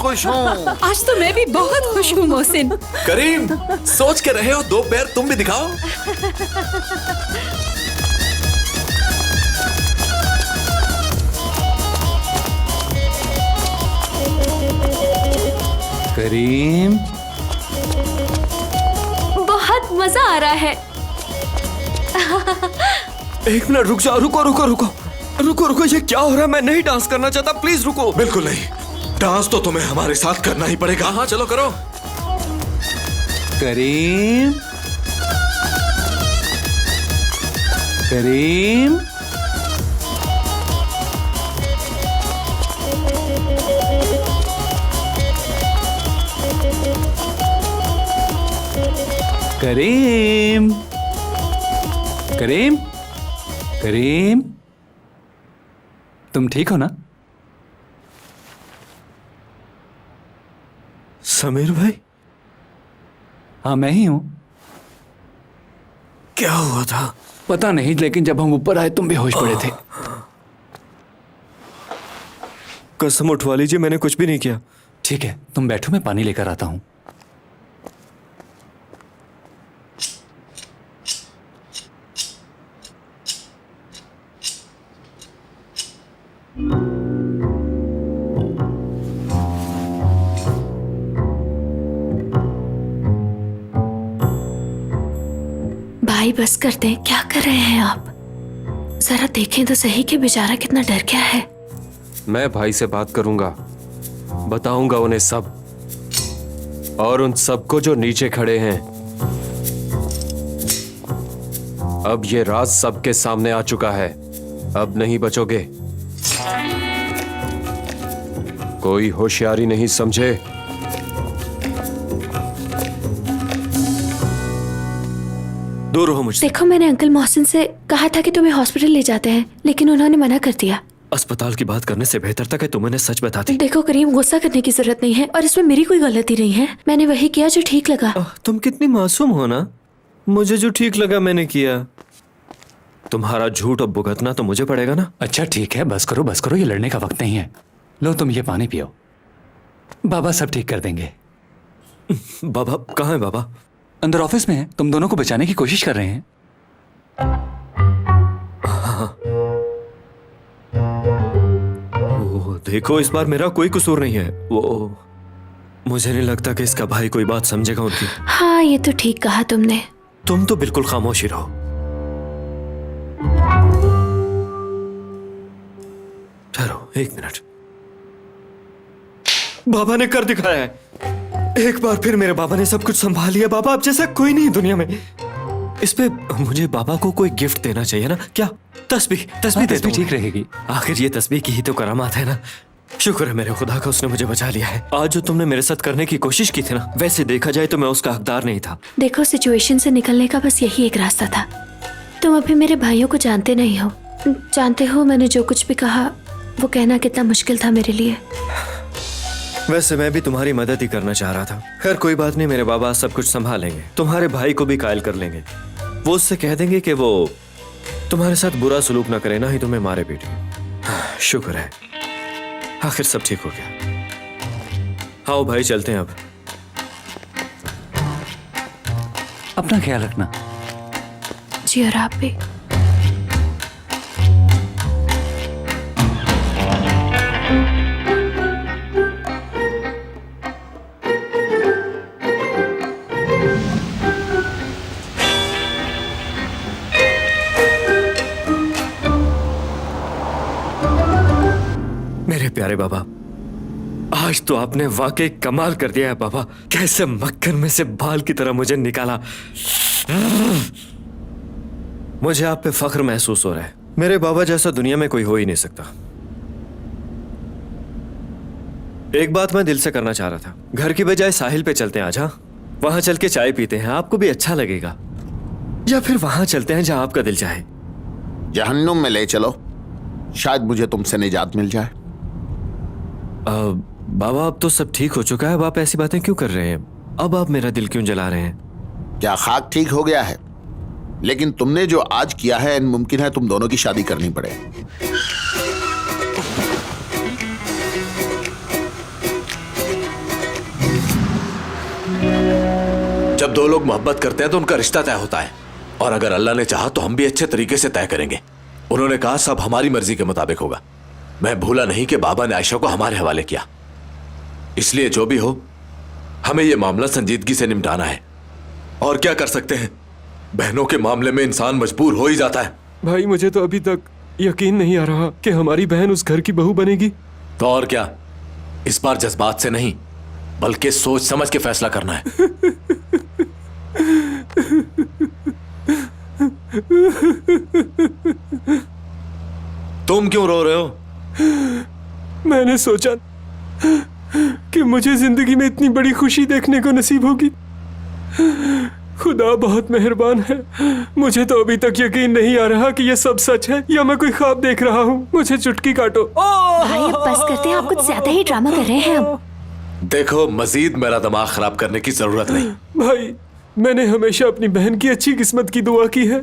खुश हूँ। आज तो मैं भी बहुत खुश हूँ मोहसिन। करीम, सोच के रहे हो, दो पैर तुम भी दिखाओ। करीम, बहुत मजा आ रहा है। एक मिनट रुक जाओ। रुको रुको रुको रुको रुको, ये क्या हो रहा है? मैं नहीं डांस करना चाहता, प्लीज रुको। बिल्कुल नहीं, डांस तो तुम्हें हमारे साथ करना ही पड़ेगा। हाँ चलो करो। करीम, करीम, करीम, करीम, करीम, तुम ठीक हो ना? समीर भाई, हाँ मैं ही हूं। क्या हुआ था? पता नहीं, लेकिन जब हम ऊपर आए तुम बेहोश पड़े थे। कसम उठवा लीजिए, मैंने कुछ भी नहीं किया। ठीक है, तुम बैठो, मैं पानी लेकर आता हूं। भाई बस कर दें, क्या कर रहे हैं आप? जरा देखें तो सही कि बेचारा कितना डर गया है। मैं भाई से बात करूंगा, बताऊंगा उन्हें सब, और उन सबको जो नीचे खड़े हैं। अब ये राज सबके सामने आ चुका है, अब नहीं बचोगे। कोई होशियारी नहीं समझे। दूर रहो मुझसे। देखो, मैंने अंकल मोहसिन से कहा था कि तुम्हें हॉस्पिटल ले जाते हैं, लेकिन उन्होंने मना कर दिया। अस्पताल की बात करने से बेहतर था कि तुम उन्हें सच बता दी। देखो करीम, गुस्सा करने की जरूरत नहीं है और इसमें मेरी कोई गलती नहीं है। मैंने वही किया जो ठीक लगा। तुम कितनी मासूम हो ना। मुझे जो ठीक लगा मैंने किया। तुम्हारा झूठ अब भुगतना तो मुझे पड़ेगा ना। अच्छा ठीक है, बस करो, ये लड़ने का वक्त नहीं है। लो तुम ये पानी पियो, बाबा सब ठीक कर देंगे। बाबा कहाँ है? बाबा अंदर ऑफिस में है, तुम दोनों को बचाने की कोशिश कर रहे हैं। वो देखो, इस बार मेरा कोई कसूर नहीं है। वो मुझे नहीं लगता कि इसका भाई कोई बात समझेगा उनकी। हाँ, ये तो ठीक कहा तुमने। तुम तो बिल्कुल खामोश ही रहो। ठहरो एक मिनट। बाबा ने कर दिखाया है। एक बार फिर मेरे बाबा ने सब कुछ संभाल लिया। बाबा अब जैसा कोई नहीं दुनिया में। इस पे मुझे बाबा को कोई गिफ्ट देना चाहिए ना। क्या? तस्बीह दे दो। ठीक रहेगी। आखिर ये तस्बीह की ही तो करामात है ना। शुक्र है मेरे खुदा का, उसने मुझे बचा लिया है। आज जो तुमने मेरे साथ करने की कोशिश की थी ना, वैसे देखा जाए तो मैं उसका हकदार नहीं था। देखो, सिचुएशन से निकलने का बस यही एक रास्ता था। तुम अभी मेरे भाइयों को जानते नहीं हो। जानते हो, मैंने जो कुछ भी कहा वो कहना कितना मुश्किल था मेरे लिए। वैसे मैं भी तुम्हारी मदद ही करना चाह रहा था। खैर कोई बात नहीं, मेरे बाबा सब कुछ संभालेंगे। तुम्हारे भाई को भी कायल कर लेंगे। वो उससे कह देंगे कि वो तुम्हारे साथ बुरा सलूक ना करे, ना ही तुम्हें मारे पीटे। शुक्र है आखिर सब ठीक हो गया। आओ भाई चलते हैं अब। अपना ख्याल रखना। जी, और आप भी। मेरे प्यारे बाबा, आज तो आपने वाकई कमाल कर दिया है बाबा। कैसे मक्खन में से बाल की तरह मुझे निकाला। मुझे आप पे फख्र महसूस हो रहा है। मेरे बाबा जैसा दुनिया में कोई हो ही नहीं सकता। एक बात मैं दिल से करना चाह रहा था, घर की बजाय साहिल पे चलते हैं आज। हाँ, वहां चल के चाय पीते हैं, आपको भी अच्छा लगेगा। या फिर वहां चलते हैं जहां आपका दिल चाहे। जहन्नुम में ले चलो, शायद मुझे तुमसे निजात मिल जाए। बाबा अब तो सब ठीक हो चुका है, अब आप ऐसी बातें क्यों कर रहे हैं? अब आप मेरा दिल क्यों जला रहे हैं? क्या खाक ठीक हो गया है? लेकिन तुमने जो आज किया है, मुमकिन है तुम दोनों की शादी करनी पड़े। जब दो लोग मोहब्बत करते हैं तो उनका रिश्ता तय होता है, और अगर अल्लाह ने चाहा तो हम भी अच्छे तरीके से तय करेंगे। उन्होंने कहा सब हमारी मर्जी के मुताबिक होगा। मैं भूला नहीं कि बाबा ने आयशा को हमारे हवाले किया। इसलिए जो भी हो, हमें यह मामला संजीदगी से निपटाना है। और क्या कर सकते हैं, बहनों के मामले में इंसान मजबूर हो ही जाता है। भाई मुझे तो अभी तक यकीन नहीं आ रहा कि हमारी बहन उस घर की बहू बनेगी। तो और क्या, इस बार जज्बात से नहीं बल्कि सोच समझ के फैसला करना है। तुम क्यों रो रहे हो? मैंने सोचा कि मुझे जिंदगी में इतनी बड़ी खुशी देखने को नसीब होगी। खुदा बहुत मेहरबान है। मुझे तो अभी तक यकीन नहीं आ रहा कि ये सब सच है या मैं कोई ख्वाब देख रहा हूँ। मुझे चुटकी काटो। भाई अब बस करते हैं, आप कुछ ज्यादा ही ड्रामा कर रहे हैं अब। देखो, मजीद मेरा दिमाग खराब करने की जरूरत नहीं। भाई मैंने हमेशा अपनी बहन की अच्छी किस्मत की दुआ की है,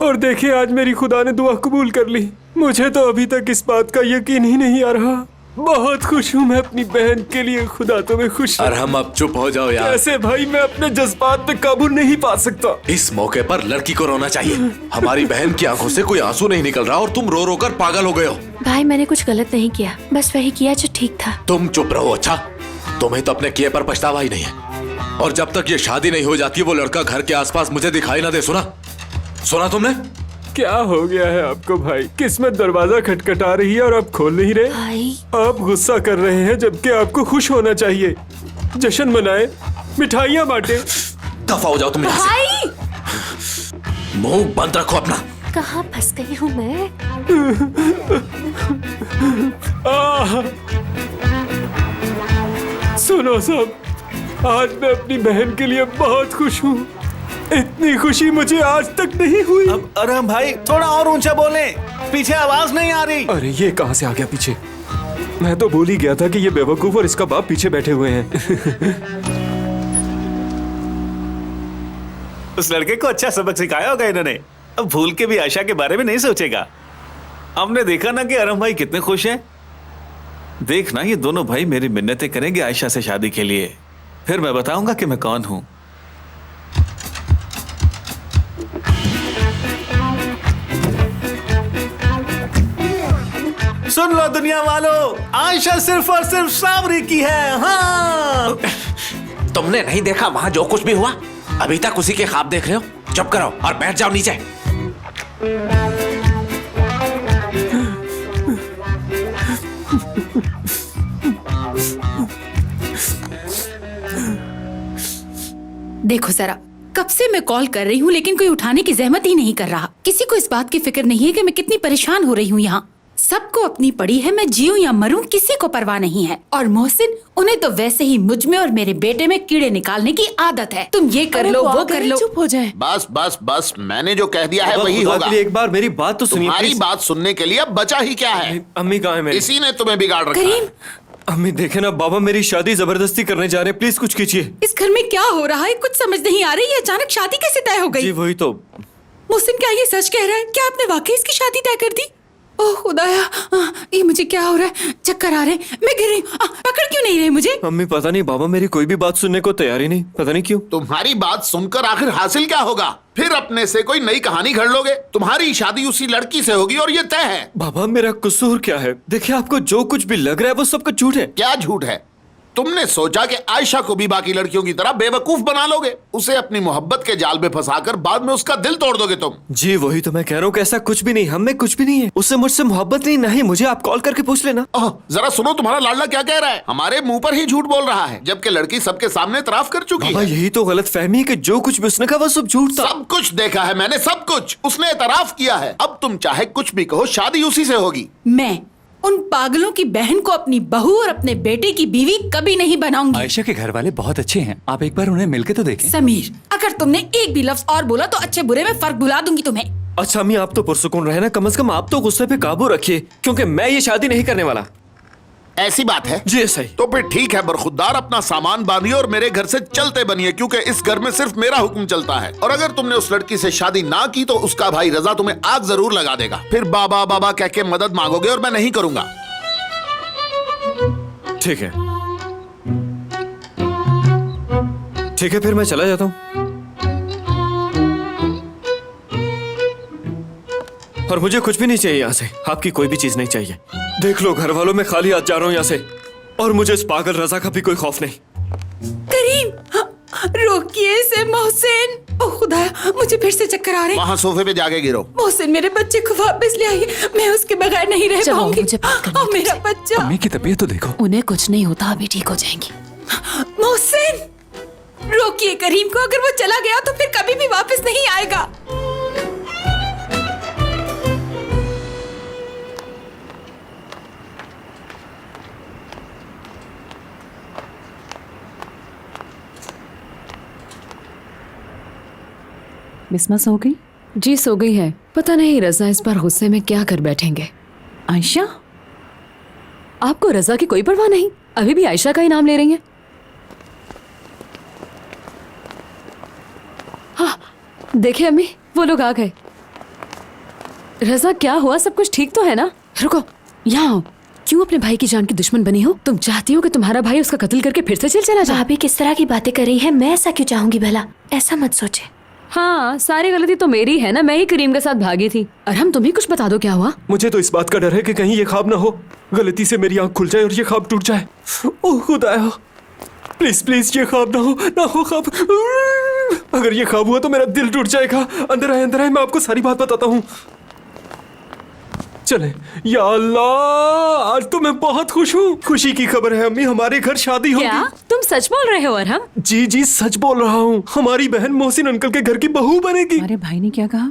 और देखिए आज मेरी खुदा ने दुआ कबूल कर ली। मुझे तो अभी तक इस बात का यकीन ही नहीं आ रहा। बहुत खुश हूँ मैं अपनी बहन के लिए। खुदा तुम्हें खुश और हम अब चुप हो जाओ यार। ऐसे भाई मैं अपने जज्बात पे काबू नहीं पा सकता। इस मौके पर लड़की को रोना चाहिए। हमारी बहन की आंखों से कोई आंसू नहीं निकल रहा और तुम रो रो कर पागल हो गए हो। भाई मैंने कुछ गलत नहीं किया, बस वही किया जो ठीक था। तुम चुप रहो। अच्छा, तुम्हें तो अपने किए पर पछतावा ही नहीं है। और जब तक ये शादी नहीं हो जाती वो लड़का घर के आसपास मुझे दिखाई ना दे। सुना तुमने? क्या हो गया है आपको भाई? किस्मत दरवाजा खटखटा रही है और आप खोल नहीं रहे। भाई आप गुस्सा कर रहे हैं जबकि आपको खुश होना चाहिए। जश्न मनाए, मिठाइयाँ बांटे। दफा हो जाओ तुम यहाँ भाई से। मुंह बंद रखो अपना। कहाँ फंस गई हूँ मैं? सुनो सब, आज मैं अपनी बहन के लिए बहुत खुश हूँ। इतनी खुशी मुझे आज तक नहीं हुई। अब अरे भाई थोड़ा और ऊंचा बोले, पीछे आवाज नहीं आ रही। अरे ये कहाँ से आ गया पीछे? मैं तो भूल ही गया था कि ये बेवकूफ और इसका बाप पीछे बैठे हुए हैं। उस लड़के को अच्छा सबक सिखाया होगा इन्होंने। अब भूल के भी आयशा के बारे में नहीं सोचेगा। हमने देखा ना कि अरम भाई कितने खुश हैं। देखना ये दोनों भाई मेरी मिन्नतें करेंगे आयशा से शादी के लिए, फिर मैं बताऊंगा कि मैं कौन हूं। सुन लो दुनिया वालों, आयशा सिर्फ और सिर्फ सावरी की है। हाँ, तुमने नहीं देखा वहां जो कुछ भी हुआ? अभी तक उसी के ख्वाब देख रहे हो? चुप करो और बैठ जाओ नीचे। देखो जरा, कब से मैं कॉल कर रही हूँ लेकिन कोई उठाने की जहमत ही नहीं कर रहा। किसी को इस बात की फिक्र नहीं है कि मैं कितनी परेशान हो रही हूँ यहाँ। सबको अपनी पड़ी है, मैं जीऊं या मरूं किसी को परवाह नहीं है। और मोहसिन, उन्हें तो वैसे ही मुझ में और मेरे बेटे में कीड़े निकालने की आदत है। तुम ये कर लो, वो कर लो। चुप हो जाए। बस बस बस, मैंने जो कह दिया है वही खुदा होगा। के लिए एक बार मेरी बात तो सुनिए। तुम्हारी please। बात सुनने के लिए अब बचा ही क्या है? अम्मी कहाँ है मेरी? इसी ने तुम्हें बिगाड़ रखा है। करीम, अम्मी देखे ना, बाबा मेरी शादी जबरदस्ती करने जा रहे हैं। प्लीज कुछ कीजिए। इस घर में क्या हो रहा है कुछ समझ नहीं आ रही है। अचानक शादी कैसे तय हो जी गई? वही तो। मोहसिन, क्या ये सच कह रहा है? क्या आपने वाकई इसकी शादी तय कर दी? ओह खुदाया, ये मुझे क्या हो रहा है? चक्कर आ रहे हैं, मैं गिर रही हूँ। पकड़ क्यों नहीं रहे मुझे? अम्मी पता नहीं, बाबा मेरी कोई भी बात सुनने को तैयार ही नहीं। पता नहीं क्यों। तुम्हारी बात सुनकर आखिर हासिल क्या होगा? फिर अपने से कोई नई कहानी घड़ लोगे। तुम्हारी शादी उसी लड़की से होगी और ये तय है। बाबा मेरा कसूर क्या है? देखिए, आपको जो कुछ भी लग रहा है वो सब कुछ झूठ है। क्या झूठ है? तुमने सोचा कि आयशा को भी बाकी लड़कियों की तरह बेवकूफ बना लोगे, उसे अपनी मोहब्बत के जाल में फंसाकर बाद में उसका दिल तोड़ दोगे तुम। जी वही तो मैं कह रहा हूँ कि ऐसा कुछ भी नहीं, हम में कुछ भी नहीं है। उससे मुझसे मोहब्बत नहीं, नहीं मुझे आप कॉल करके पूछ लेना। जरा सुनो, तुम्हारा लाडला क्या कह रहा है? हमारे मुंह पर ही झूठ बोल रहा है, जबकि लड़की सबके सामने इतराफ कर चुकी बाबा है। यही तो गलत फहमी है कि जो कुछ भी उसने कहा वो सब झूठ था। सब कुछ देखा है मैंने, सब कुछ उसने इतराफ किया है। अब तुम चाहे कुछ भी कहो, शादी उसी से होगी। मैं उन पागलों की बहन को अपनी बहू और अपने बेटे की बीवी कभी नहीं बनाऊंगी। आयशा के घर वाले बहुत अच्छे हैं, आप एक बार उन्हें मिलके तो देखें। समीर, अगर तुमने एक भी लफ्ज और बोला तो अच्छे बुरे में फर्क भुला दूंगी तुम्हें। अच्छा अम्मी, आप तो पुरसुकून रहे ना, कम से कम आप तो गुस्से पे काबू रखिए, क्योंकि मैं ये शादी नहीं करने वाला। ऐसी बात है? जी सही। तो फिर ठीक है, बरखुरदार अपना सामान बांधिए और मेरे घर से चलते बनिए, क्योंकि इस घर में सिर्फ मेरा हुक्म चलता है। और अगर तुमने उस लड़की से शादी ना की तो उसका भाई रजा तुम्हें आग जरूर लगा देगा। फिर बाबा बाबा कह के मदद मांगोगे और मैं नहीं करूंगा। ठीक है, ठीक है, फिर मैं चला जाता हूँ। और मुझे कुछ भी नहीं चाहिए यहाँ से, आपकी कोई भी चीज नहीं चाहिए। देख लो घर वालों, मैं खाली हाथ जा रहा हूँ यहाँ से, और मुझे इस पागल रजा का भी कोई खौफ नहीं। करीम, रोकिए इसे मोहसिन। ओह खुदाया, मुझे फिर से चक्कर आ रहे हैं। वहाँ सोफे पे जाके गिरो। मोहसिन, मेरे बच्चे को वापस ले आइए, मैं उसके बगैर नहीं रह जाओ, पाऊंगी। मुझे बात करनी और मेरा बच्चा। अम्मी की तबीयत तो देखो। उन्हें कुछ नहीं होता, अभी ठीक हो जाएंगी। मोहसिन, रोकिए करीम को, अगर वो चला गया तो फिर कभी भी वापस नहीं आएगा। बिस्मा सो गई? जी सो गई है। पता नहीं रजा इस बार गुस्से में क्या कर बैठेंगे। आयशा, आपको रजा की कोई परवाह नहीं? अभी भी आयशा का ही नाम ले रही हैं। हाँ, देखिए अम्मी, वो लोग आ गए। रजा, क्या हुआ? सब कुछ ठीक तो है ना? रुको, यहाँ आओ। क्यों अपने भाई की जान की दुश्मन बनी हो? तुम चाहती हो कि तुम्हारा भाई उसका कत्ल करके फिर से जेल चला जाए? भाभी किस तरह की बातें कर रही है? मैं ऐसा क्यों चाहूंगी भला? ऐसा मत सोचे। हाँ, सारी गलती तो मेरी है ना, मैं ही करीम के साथ भागी थी। अरहम, तुम ही कुछ बता दो, क्या हुआ? मुझे तो इस बात का डर है कि कहीं ये ख्वाब ना हो, गलती से मेरी आंख खुल जाए और ये ख्वाब टूट जाए। ओह खुदाया, प्लीज प्लीज ये ख्वाब ना हो ख्वाब। अगर ये ख्वाब हुआ तो मेरा दिल टूट जाएगा। अंदर आए, मैं आपको सारी बात बताता हूँ। चले। या अल्लाह, आज तो मैं बहुत खुश हूँ। खुशी की खबर है अम्मी, हमारे घर शादी होगी। क्या तुम सच बोल रहे हो अरहम? जी जी सच बोल रहा हूँ। हमारी बहन मोहसिन अंकल के घर की बहू बनेगी। हमारे भाई ने क्या कहा?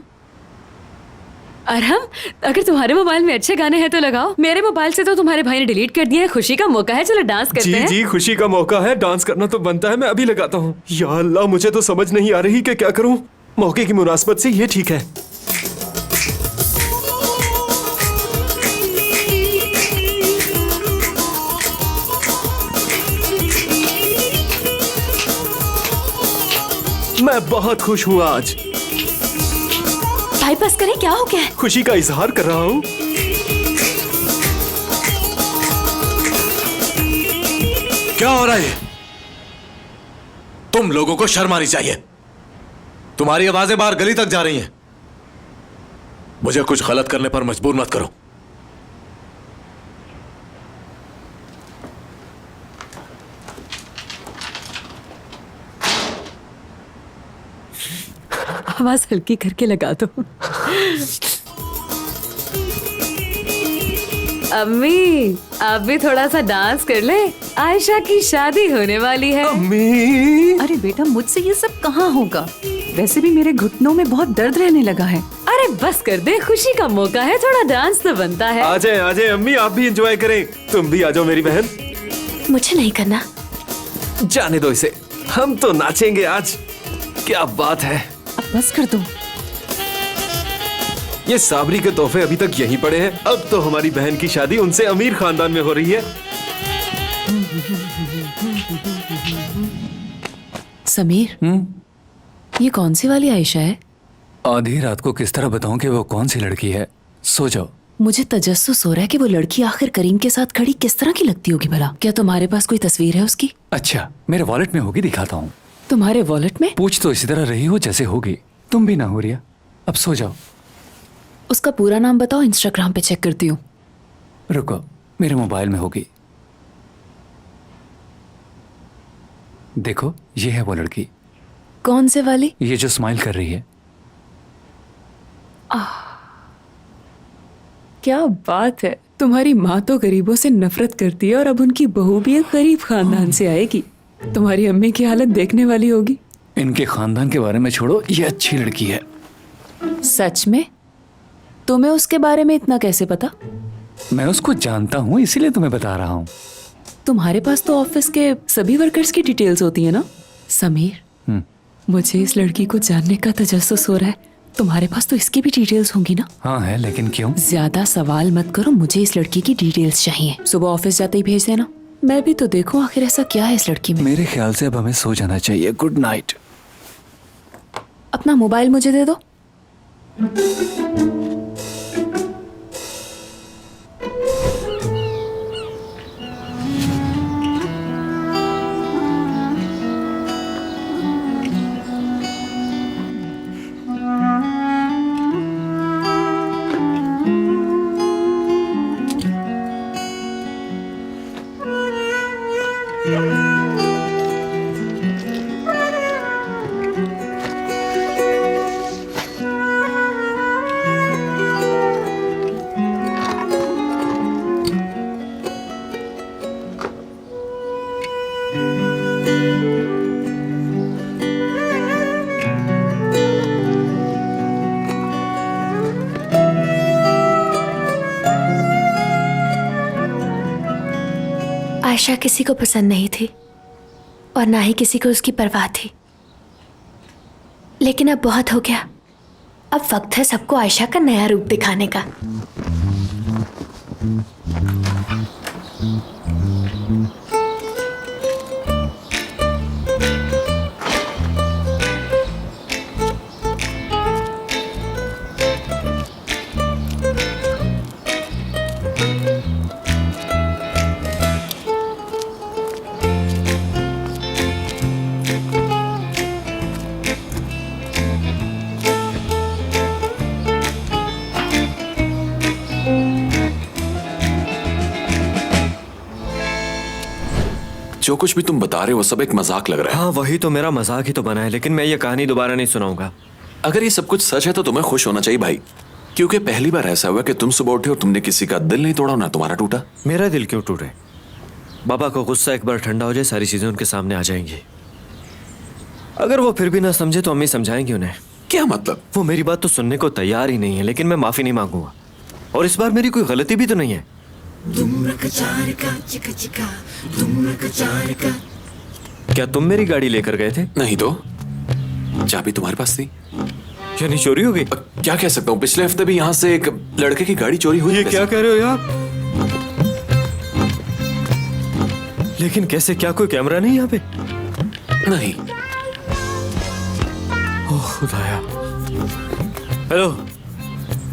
अरहम, अगर तुम्हारे मोबाइल में अच्छे गाने हैं तो लगाओ। मेरे मोबाइल से तो तुम्हारे भाई ने डिलीट कर दिया है। खुशी का मौका है, चलो डांस करते हैं। जी खुशी का मौका है, डांस करना तो बनता है। मैं अभी लगाता हूँ। या अल्लाह, मुझे तो समझ नहीं आ रही कि क्या करूँ। मौके की मुनासबत से ये ठीक है। मैं बहुत खुश हूँ आज। भाई बस करें, क्या हो गया? खुशी का इजहार कर रहा हूँ। क्या हो रहा है? तुम लोगों को शर्म आनी चाहिए। तुम्हारी आवाजें बाहर गली तक जा रही हैं। मुझे कुछ गलत करने पर मजबूर मत करो। आवाज हल्की करके लगा दो। अम्मी, आप भी थोड़ा सा डांस कर ले, आयशा की शादी होने वाली है। अम्मी, अरे बेटा, मुझसे ये सब कहाँ होगा? वैसे भी मेरे घुटनों में बहुत दर्द रहने लगा है। अरे बस कर दे, खुशी का मौका है, थोड़ा डांस तो बनता है। आ जाए अम्मी, आप भी एंजॉय करें। तुम भी आ जाओ मेरी बहन। मुझे नहीं करना। जाने दो इसे, हम तो नाचेंगे आज। क्या बात है। अब बस कर दो। ये साबरी के तोहफे अभी तक यहीं पड़े हैं। अब तो हमारी बहन की शादी उनसे अमीर खानदान में हो रही है। समीर, ये कौन सी वाली आयशा है? आधी रात को किस तरह बताऊं कि वो कौन सी लड़की है? सो जाओ। मुझे तजस्सुस हो रहा है कि वो लड़की आखिर करीम के साथ खड़ी किस तरह की लगती होगी भला। क्या तुम्हारे पास कोई तस्वीर है उसकी? अच्छा, मेरे वॉलेट में होगी, दिखाता हूँ। तुम्हारे वॉलेट में? पूछ तो इसी तरह रही हो जैसे होगी। तुम भी ना हो रिया। अब सो जाओ। उसका पूरा नाम बताओ, इंस्टाग्राम पे चेक करती हूँ। रुको, मेरे मोबाइल में होगी। देखो, ये है वो लड़की। कौन से वाली? ये जो स्माइल कर रही है। क्या बात है। तुम्हारी माँ तो गरीबों से नफरत करती है और अब उनकी बहू भी एक गरीब खानदान से आएगी। तुम्हारी अम्मी की हालत देखने वाली होगी। इनके खानदान के बारे में छोड़ो, ये अच्छी लड़की है। सच में? तुम्हें उसके बारे में इतना कैसे पता? मैं उसको जानता हूँ, इसीलिए तुम्हें बता रहा हूँ। तुम्हारे पास तो ऑफिस के सभी वर्कर्स की डिटेल्स होती है ना? समीर, मुझे इस लड़की को जानने का तजस्सुस हो रहा है। तुम्हारे पास तो इसकी भी डिटेल्स होंगी ना? हाँ है, लेकिन क्यों? ज्यादा सवाल मत करो, मुझे इस लड़की की डिटेल्स चाहिए। सुबह ऑफिस जाते ही भेज देना। मैं भी तो देखूं आखिर ऐसा क्या है इस लड़की में। मेरे ख्याल से अब हमें सो जाना चाहिए। Good night. अपना मोबाइल मुझे दे दो। आयशा किसी को पसंद नहीं थी और ना ही किसी को उसकी परवाह थी, लेकिन अब बहुत हो गया। अब वक्त है सबको आयशा का नया रूप दिखाने का। जो कुछ भी तुम बता रहे हो वो सब एक मजाक लग रहा है। हाँ वही तो, मेरा मजाक ही तो बना है, लेकिन मैं ये कहानी दोबारा नहीं सुनाऊंगा। अगर ये सब कुछ सच है तो तुम्हें खुश होना चाहिए भाई, क्योंकि पहली बार ऐसा हुआ कि तुम सुबह उठे और तुमने किसी का दिल नहीं तोड़ा, ना तुम्हारा टूटा। मेरा दिल क्यों टूटे? बाबा को गुस्सा एक बार ठंडा हो जाए, सारी चीजें उनके सामने आ जाएंगी। अगर वो फिर भी ना समझे तो अम्मी समझाएंगी उन्हें। क्या मतलब? वो मेरी बात तो सुनने को तैयार ही नहीं है, लेकिन मैं माफी नहीं मांगूंगा। और इस बार मेरी कोई गलती भी तो नहीं है। क्या तुम मेरी गाड़ी लेकर गए थे? नहीं तो चाबी तुम्हारे पास थी। यानी चोरी हो गई? क्या कह सकता हूँ, पिछले हफ्ते भी यहाँ से एक लड़के की गाड़ी चोरी हुई। ये क्या कह रहे हो यार? लेकिन कैसे? क्या कोई कैमरा नहीं यहाँ पे? नहीं। ओह खुदाया। हेलो,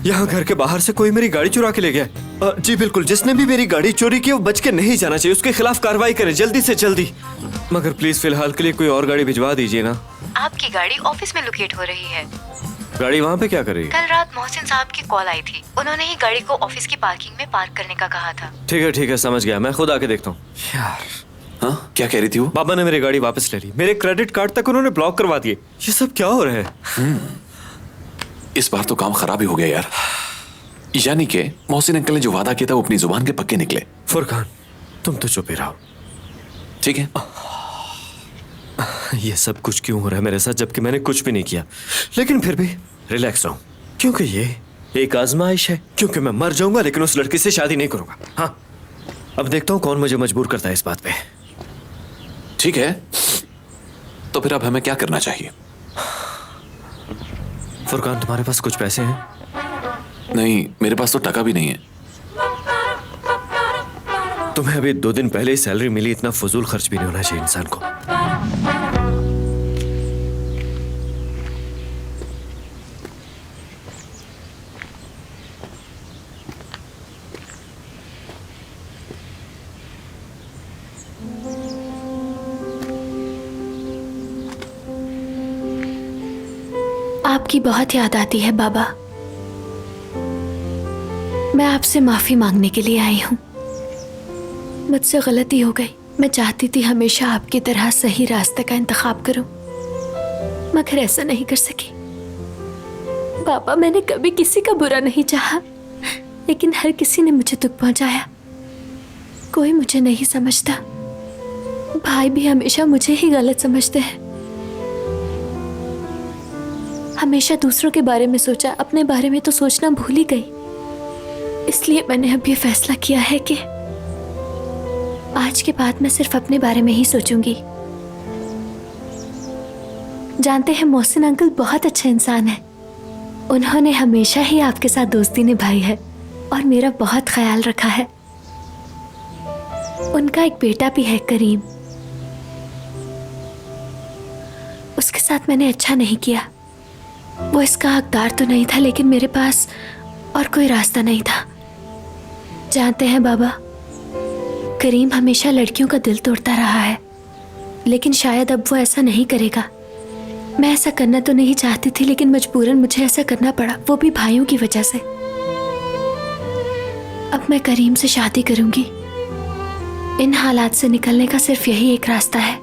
यहाँ घर के बाहर से कोई मेरी गाड़ी चुरा के ले गया। जी बिल्कुल, जिसने भी मेरी गाड़ी चोरी की वो बच के नहीं जाना चाहिए, उसके खिलाफ कार्रवाई करें जल्दी से जल्दी। मगर प्लीज फिलहाल के लिए कोई और गाड़ी भिजवा दीजिए ना। आपकी गाड़ी ऑफिस में लोकेट हो रही है। गाड़ी वहाँ पे क्या कर रही है? कल रात मोहसिन साहब की कॉल आई थी, उन्होंने ही गाड़ी को ऑफिस की पार्किंग में पार्क करने का कहा था। ठीक है समझ गया, मैं खुद आके देखता हूँ। यार हाँ क्या कह रही थी वो? बाबा ने मेरी गाड़ी वापस ले ली, मेरे क्रेडिट कार्ड तक उन्होंने ब्लॉक करवा दिए। ये सब क्या हो रहा है? इस बार तो काम खराब ही हो गया यार। यानी कि मोहसिन अंकल ने जो वादा किया था वो अपनी जुबान के पक्के निकले। फुरकान तुम तो चुप ही रहो, ठीक है? ये सब कुछ क्यों हो रहा है मेरे साथ, जबकि मैंने कुछ भी नहीं किया। लेकिन फिर भी रिलैक्स रहूं, क्योंकि ये एक आजमाइश है। क्योंकि मैं मर जाऊंगा लेकिन उस लड़की से शादी नहीं करूंगा। हाँ, अब देखता हूं कौन मुझे मजबूर करता है इस बात पे। ठीक है, तो फिर अब हमें क्या करना चाहिए? फुरकान तुम्हारे पास कुछ पैसे हैं? नहीं, मेरे पास तो टका भी नहीं है। तुम्हें अभी 2 दिन पहले ही सैलरी मिली, इतना फजूल खर्च भी नहीं होना चाहिए इंसान को। आपकी बहुत याद आती है बाबा। मैं आपसे माफी मांगने के लिए आई हूँ। मुझसे गलती हो गई। मैं चाहती थी हमेशा आपकी तरह सही रास्ते का इंतखाब करूं, मगर ऐसा नहीं कर सकी। पापा, मैंने कभी किसी का बुरा नहीं चाहा, लेकिन हर किसी ने मुझे दुख पहुंचाया। कोई मुझे नहीं समझता। भाई भी हमेशा मुझे ही गलत समझते हैं। हमेशा दूसरों के बारे में सोचा, अपने बारे में तो सोचना भूल ही गई। इसलिए मैंने अब ये फैसला किया है कि आज के बाद मैं सिर्फ अपने बारे में ही सोचूंगी। जानते हैं, मोहसिन अंकल बहुत अच्छे इंसान हैं। उन्होंने हमेशा ही आपके साथ दोस्ती निभाई है और मेरा बहुत ख्याल रखा है। उनका एक बेटा भी है, करीम। उसके साथ मैंने अच्छा नहीं किया। वो इसका हकदार तो नहीं था, लेकिन मेरे पास और कोई रास्ता नहीं था। जानते हैं बाबा, करीम हमेशा लड़कियों का दिल तोड़ता रहा है, लेकिन शायद अब वो ऐसा नहीं करेगा। मैं ऐसा करना तो नहीं चाहती थी, लेकिन मजबूरन मुझे ऐसा करना पड़ा, वो भी भाइयों की वजह से। अब मैं करीम से शादी करूंगी। इन हालात से निकलने का सिर्फ यही एक रास्ता है।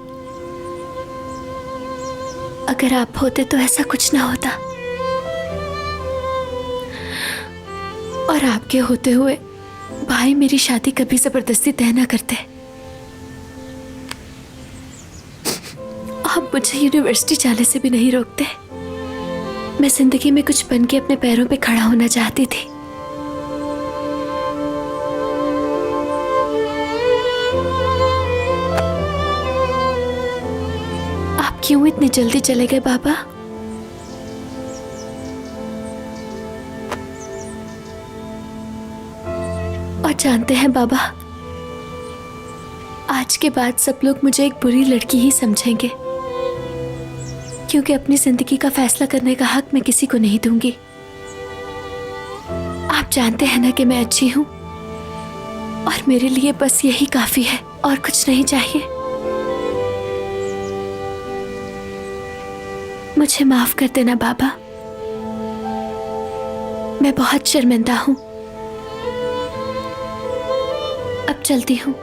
अगर आप होते तो ऐसा कुछ ना होता, और आपके होते हुए भाई मेरी शादी कभी जबरदस्ती तय ना करते। आप मुझे यूनिवर्सिटी जाने से भी नहीं रोकते। मैं जिंदगी में कुछ बन के अपने पैरों पे खड़ा होना चाहती थी। क्यों इतनी जल्दी चले गए बाबा? और जानते हैं बाबा, आज के बाद सब लोग मुझे एक बुरी लड़की ही समझेंगे, क्योंकि अपनी जिंदगी का फैसला करने का हक मैं किसी को नहीं दूंगी। आप जानते हैं ना कि मैं अच्छी हूं और मेरे लिए बस यही काफी है और कुछ नहीं चाहिए। मुझे माफ कर देना बाबा, मैं बहुत शर्मिंदा हूं। अब चलती हूं।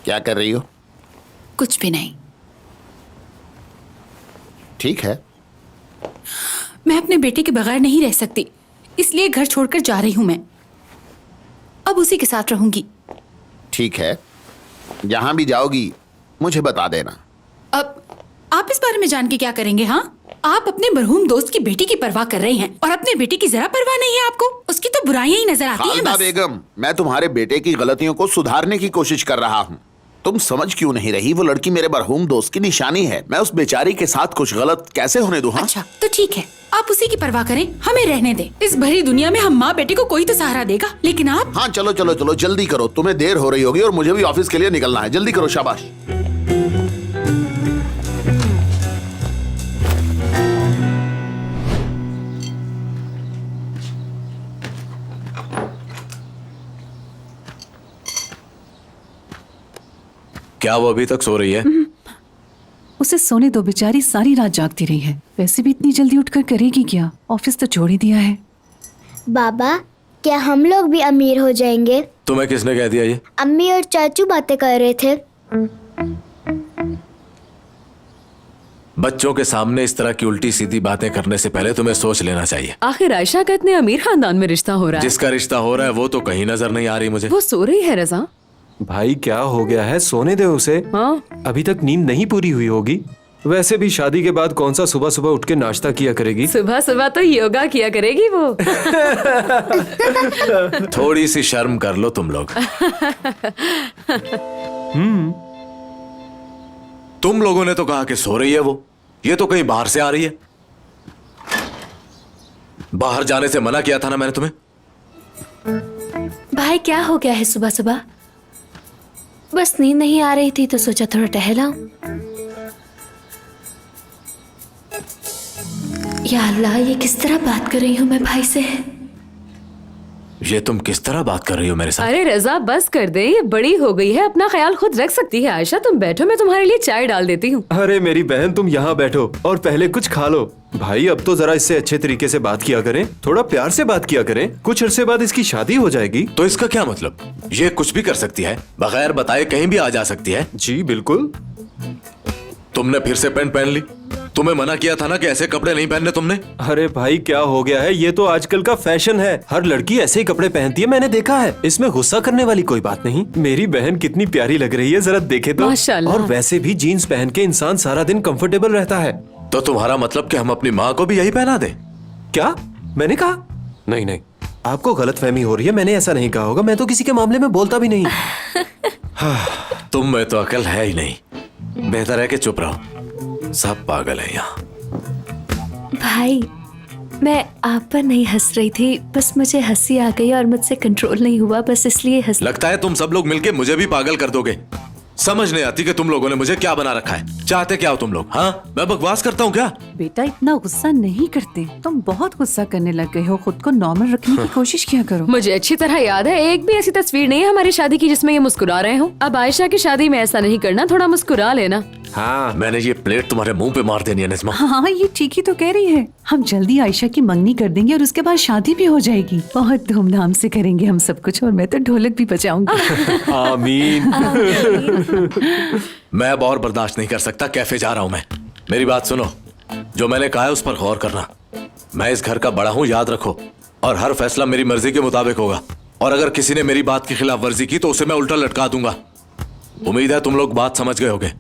क्या कर रही हो? कुछ भी नहीं। ठीक है। मैं अपने बेटे के बगैर नहीं रह सकती, इसलिए घर छोड़कर जा रही हूं मैं। अब उसी के साथ रहूंगी। ठीक है, जहां भी जाओगी मुझे बता देना। अब आप इस बारे में जान के क्या करेंगे? हाँ, आप अपने मरहूम दोस्त की बेटी की परवाह कर रहे हैं और अपने बेटे की जरा परवाह नहीं है आपको। उसकी तो बुराइयां ही नजर आती हैं खालदा बस। बेगम, मैं तुम्हारे बेटे की गलतियों को सुधारने की कोशिश कर रहा हूँ। तुम समझ क्यों नहीं रही? वो लड़की मेरे मरहूम दोस्त की निशानी है। मैं उस बेचारी के साथ कुछ गलत कैसे होने दूं? हाँ? अच्छा तो ठीक है, आप उसी की परवाह करें, हमें रहने दें। इस भरी दुनिया में हम माँ बेटे को कोई तो सहारा देगा, लेकिन आप। हाँ चलो चलो चलो, जल्दी करो, तुम्हें देर हो रही होगी और मुझे भी ऑफिस के लिए निकलना है। जल्दी करो, शाबाश। क्या वो अभी तक सो रही है? उसे सोने दो, बेचारी सारी रात जागती रही है। वैसे भी इतनी जल्दी उठकर करेगी क्या? ऑफिस तो छोड़ ही दिया है। बाबा, क्या हम लोग भी अमीर हो जाएंगे? तुम्हें किसने कह दिया ये? अम्मी और चाचू बातें कर रहे थे। बच्चों के सामने इस तरह की उल्टी सीधी बातें करने से पहले तुम्हें सोच लेना चाहिए। आखिर आयशा का इतने अमीर खानदान में रिश्ता हो रहा है। जिसका रिश्ता हो रहा है वो तो कहीं नजर नहीं आ रही मुझे। वो सो रही है रजा। भाई क्या हो गया है? सोने दे उसे। हाँ, अभी तक नींद नहीं पूरी हुई होगी। वैसे भी शादी के बाद कौन सा सुबह सुबह उठ के नाश्ता किया करेगी? सुबह सुबह तो योगा किया करेगी वो। थोड़ी सी शर्म कर लो तुम लोग। तुम लोगों ने तो कहा कि सो रही है वो, ये तो कहीं बाहर से आ रही है। बाहर जाने से मना किया था ना मैंने तुम्हें। भाई क्या हो गया है सुबह सुबह? बस नींद नहीं आ रही थी तो सोचा थोड़ा टहल आऊं। या अल्लाह, ये किस तरह बात कर रही हूं मैं भाई से? ये तुम किस तरह बात कर रही हो मेरे साथ? अरे रजा बस कर दे, ये बड़ी हो गई है, अपना ख्याल खुद रख सकती है। आयशा तुम बैठो, मैं तुम्हारे लिए चाय डाल देती हूँ। अरे मेरी बहन, तुम यहाँ बैठो और पहले कुछ खा लो। भाई अब तो जरा इससे अच्छे तरीके से बात किया करें, थोड़ा प्यार से बात किया करें। कुछ अरसे बाद इसकी शादी हो जाएगी। तो इसका क्या मतलब? ये कुछ भी कर सकती है, बगैर बताए कहीं भी आ जा सकती है। जी बिल्कुल। तुमने फिर से पैंट पहन ली। तुम्हें मना किया था ना कि ऐसे कपड़े नहीं पहनने तुमने। अरे भाई क्या हो गया है? ये तो आजकल का फैशन है, हर लड़की ऐसे ही कपड़े पहनती है, मैंने देखा है। इसमें गुस्सा करने वाली कोई बात नहीं। मेरी बहन कितनी प्यारी लग रही है, जरा देखे तो। माशाल्लाह। और वैसे भी जीन्स पहन के इंसान सारा दिन कंफर्टेबल रहता है। तो तुम्हारा मतलब कि हम अपनी माँ को भी यही पहना दें? क्या मैंने कहा? नहीं नहीं, आपको गलतफहमी हो रही है, मैंने ऐसा नहीं कहा होगा। मैं तो किसी के मामले में बोलता भी नहीं। तुम में तो अकल है ही नहीं। बेहतर है कि चुप रहो, सब पागल है यहाँ। भाई मैं आप पर नहीं हंस रही थी, बस मुझे हंसी आ गई और मुझसे कंट्रोल नहीं हुआ, बस इसलिए हंस। लगता है तुम सब लोग मिलके मुझे भी पागल कर दोगे। समझ नहीं आती कि तुम लोगों ने मुझे क्या बना रखा है। चाहते क्या हो तुम लोग? हाँ, मैं बकवास करता हूँ क्या? बेटा इतना गुस्सा नहीं करते, तुम बहुत गुस्सा करने लग गए हो। खुद को नॉर्मल रखने की कोशिश किया करो। मुझे अच्छी तरह याद है, एक भी ऐसी तस्वीर नहीं है हमारी शादी की जिसमें ये मुस्कुरा रहे हो। अब आयशा की शादी में ऐसा नहीं करना, थोड़ा मुस्कुरा लेना। हाँ, मैंने ये प्लेट तुम्हारे मुंह पे मार देनी है निस्मा। हाँ ये ठीक ही तो कह रही है। हम जल्दी आयशा की मंगनी कर देंगे और उसके बाद शादी भी हो जाएगी। बहुत धूमधाम से करेंगे हम सब कुछ, और मैं तो ढोलक भी बजाऊंगी। आमीन। मैं अब और बर्दाश्त नहीं कर सकता। कैफे जा रहा हूँ मैं। मेरी बात सुनो, जो मैंने कहा है उस पर गौर करना। मैं इस घर का बड़ा हूं, याद रखो, और हर फैसला मेरी मर्जी के मुताबिक होगा। और अगर किसी ने मेरी बात की खिलाफ वर्जी की तो उसे मैं उल्टा लटका दूंगा। उम्मीद है तुम लोग बात समझ गए होगे।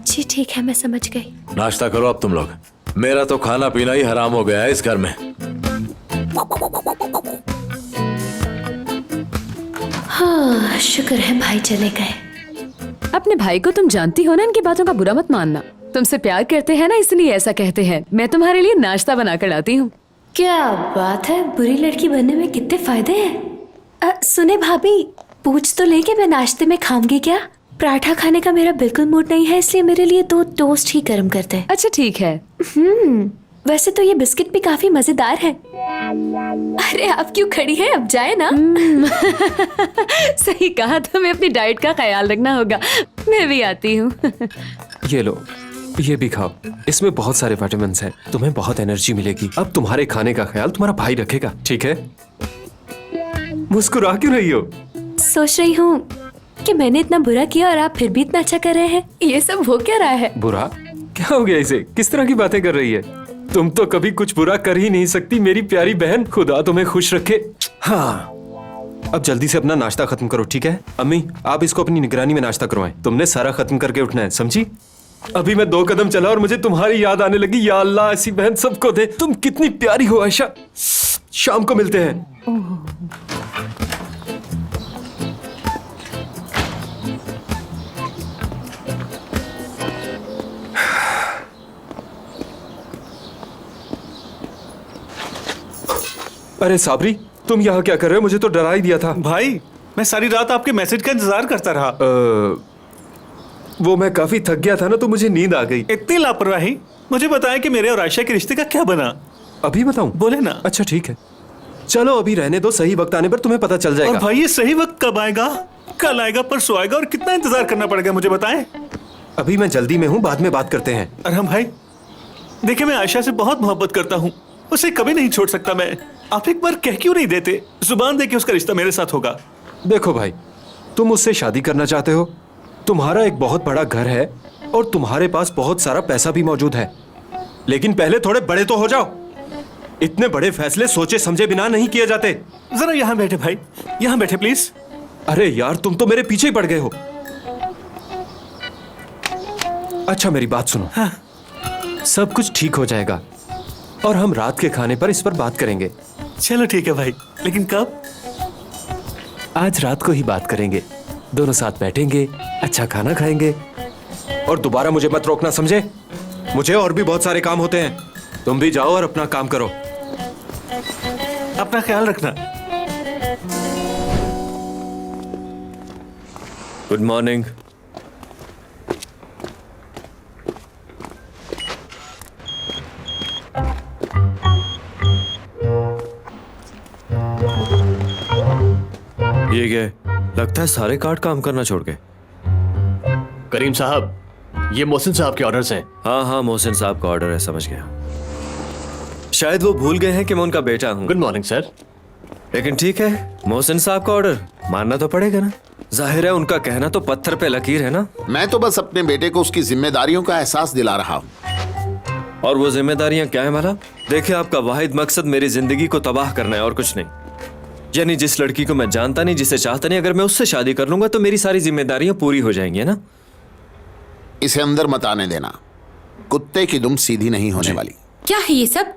जी ठीक है, मैं समझ गई। नाश्ता करो अब तुम लोग। मेरा तो खाना पीना ही हराम हो गया है इस घर में। हाँ, शुक्र है भाई चले गए। अपने भाई को तुम जानती हो ना, इनकी बातों का बुरा मत मानना। तुमसे प्यार करते हैं ना, इसलिए ऐसा कहते हैं। मैं तुम्हारे लिए नाश्ता बना कर लाती हूँ। क्या बात है, बुरी लड़की बनने में कितने फायदे हैं। सुने भाभी, पूछ तो ले कि मैं नाश्ते में खाऊंगी क्या? पराठा खाने का मेरा बिल्कुल मूड नहीं है, इसलिए मेरे लिए 2 टोस्ट ही गर्म कर दे। अच्छा ठीक है। वैसे तो ये बिस्किट भी काफी मजेदार है। अरे आप क्यों खड़ी है, अब जाए ना। सही कहा, तुम्हें अपनी डाइट का ख्याल रखना होगा। मैं भी आती हूँ। ये लो, ये भी खाओ, इसमें बहुत सारे विटामिन हैं, तुम्हें बहुत एनर्जी मिलेगी। अब तुम्हारे खाने का ख्याल तुम्हारा भाई रखेगा, ठीक है? मुस्कुरा क्यों रही हो? सोच रही हूँ कि मैंने इतना बुरा किया और आप फिर भी इतना अच्छा कर रहे हैं। ये सब हो क्या रहा है? बुरा? क्या हो गया इसे? किस तरह की बातें कर रही है? तुम तो कभी कुछ बुरा कर ही नहीं सकती मेरी प्यारी बहन। खुदा तुम्हें खुश रखे। हाँ, अब जल्दी से अपना नाश्ता खत्म करो, ठीक है? अम्मी, आप इसको अपनी निगरानी में नाश्ता करवाएं। तुमने सारा खत्म करके उठना है, समझी? अभी मैं 2 कदम चला और मुझे तुम्हारी याद आने लगी। या अल्लाह, ऐसी बहन सबको दे। तुम कितनी प्यारी हो आयशा। शाम को मिलते हैं। अरे साबरी, तुम यहाँ क्या कर रहे हो? मुझे तो डरा ही दिया था। भाई, मैं सारी रात आपके मैसेज का इंतजार करता रहा। वो मैं काफी थक गया था ना, तो मुझे नींद आ गई। इतनी लापरवाही। मुझे बताएं कि मेरे और आयशा के रिश्ते का क्या बना। अभी बताऊं? बोले ना। अच्छा ठीक है, चलो अभी रहने दो। सही वक्त आने पर तुम्हें पता चल जाएगा। और भाई, ये सही वक्त कब आएगा? कल आएगा, परसों आएगा, और कितना इंतजार करना पड़ेगा मुझे बताएं। अभी मैं जल्दी में हूँ, बाद में बात करते हैं। अरहम भाई, देखिए मैं आयशा से बहुत मोहब्बत करता हूँ, उसे कभी नहीं छोड़ सकता मैं। आप एक बार कह क्यों नहीं देते? जुबान दे के उसका रिश्ता मेरे साथ होगा। देखो भाई, तुम उससे शादी करना चाहते हो, तुम्हारा एक बहुत बड़ा घर है और तुम्हारे पास बहुत सारा पैसा भी मौजूद है, लेकिन पहले थोड़े बड़े तो हो जाओ। इतने बड़े फैसले सोचे समझे बिना नहीं किए जाते। जरा यहाँ बैठे भाई, यहाँ बैठे प्लीज। अरे यार, तुम तो मेरे पीछे ही पड़ गए हो। अच्छा मेरी बात सुनो। हाँ। सब कुछ ठीक हो जाएगा और हम रात के खाने पर इस पर बात करेंगे। चलो ठीक है भाई, लेकिन कब? आज रात को ही बात करेंगे। दोनों साथ बैठेंगे, अच्छा खाना खाएंगे। और दोबारा मुझे मत रोकना, समझे? मुझे और भी बहुत सारे काम होते हैं। तुम भी जाओ और अपना काम करो। अपना ख्याल रखना। Good morning. ये क्या है? लगता है सारे कार्ड काम करना छोड़ के। करीम साहब, ये मोहसिन साहब के ऑर्डर्स हैं। हाँ हाँ, मोहसिन साहब का ऑर्डर है, समझ गया। शायद वो भूल गए हैं कि मैं उनका बेटा हूँ। Good morning sir. लेकिन ठीक है, मोहसिन साहब का ऑर्डर मानना तो पड़ेगा ना। जाहिर है उनका कहना तो पत्थर पे लकीर है ना। मैं तो बस अपने बेटे को उसकी जिम्मेदारियों का एहसास दिला रहा हूँ। और वो जिम्मेदारियां क्या है भला? देखिए, आपका वाहिद मकसद मेरी जिंदगी को तबाह करना है और कुछ नहीं। यानी जिस लड़की को मैं जानता नहीं, जिसे चाहता नहीं, अगर मैं उससे शादी कर लूंगा तो मेरी सारी जिम्मेदारियां पूरी हो जाएंगी, है ना? इसे अंदर मत आने देना, कुत्ते की दुम सीधी नहीं होने वाली। क्या है ये सब?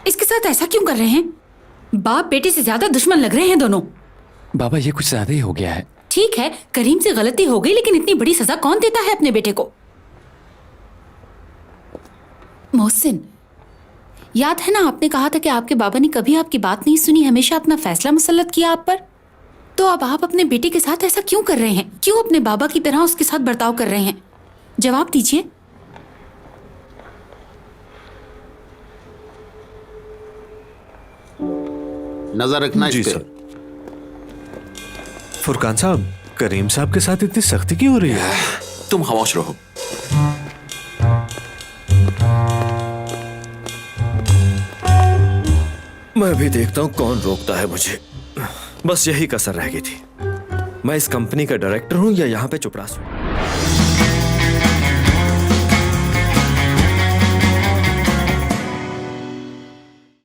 इसके साथ ऐसा क्यों कर रहे हैं? बाप बेटे से ज्यादा दुश्मन लग रहे हैं दोनों। बाबा, ये कुछ ज्यादा ही हो गया है। ठीक है, करीम से गलती हो गई, लेकिन इतनी बड़ी सजा कौन देता है अपने बेटे को? मोहसिन, याद है ना आपने कहा था कि आपके बाबा ने कभी आपकी बात नहीं सुनी, हमेशा अपना फैसला मुसल्लत किया आप पर। तो अब आप अपने बेटे के साथ ऐसा क्यों कर रहे हैं? क्यों अपने बाबा की तरह उसके साथ बर्ताव कर रहे हैं? जवाब दीजिए। नजर रखना जी इस पे। सर। फुरकान साहब, करीम साहब के साथ इतनी सख्ती क्यों हो रही है? तुम खामोश रहो। मैं भी देखता हूँ कौन रोकता है मुझे। बस यही कसर रह गई थी। मैं इस कंपनी का डायरेक्टर हूँ या यहाँ पे चुपरास हूँ।